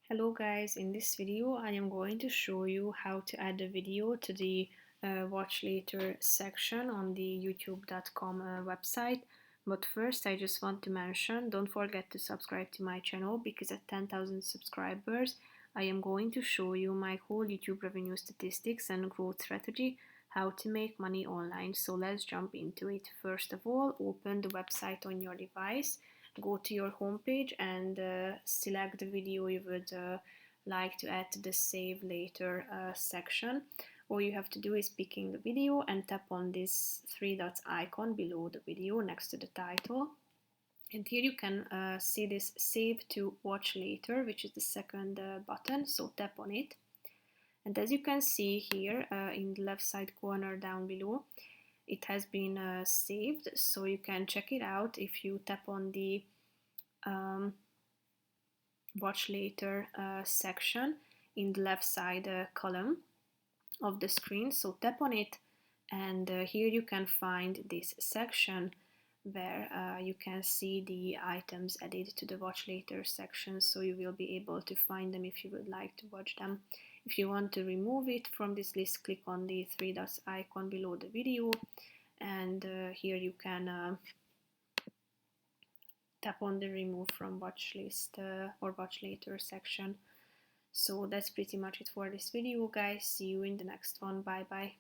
Hello guys, in this video I am going to show you how to add a video to the watch later section on the youtube.com website. But first I just want to mention, don't forget to subscribe to my channel because at 10,000 subscribers I am going to show you my whole YouTube revenue statistics and growth strategy, how to make money online. So let's jump into it. First of all, open the website on your device. Go to your homepage and select the video you would like to add to the save later section. All you have to do is picking the video and tap on this three dots icon below the video next to the title. And here you can see this save to watch later, which is the second button, so tap on it. And as you can see here in the left side corner down below, it has been saved, so you can check it out if you tap on the watch later section in the left side column of the screen. So tap on it, and here you can find this section where you can see the items added to the watch later section, so you will be able to find them if you would like to watch them. If you want to remove it from this list, click on the three dots icon below the video, and here you can tap on the remove from watch list or watch later section. So that's pretty much it for this video guys. See you in the next one. Bye bye.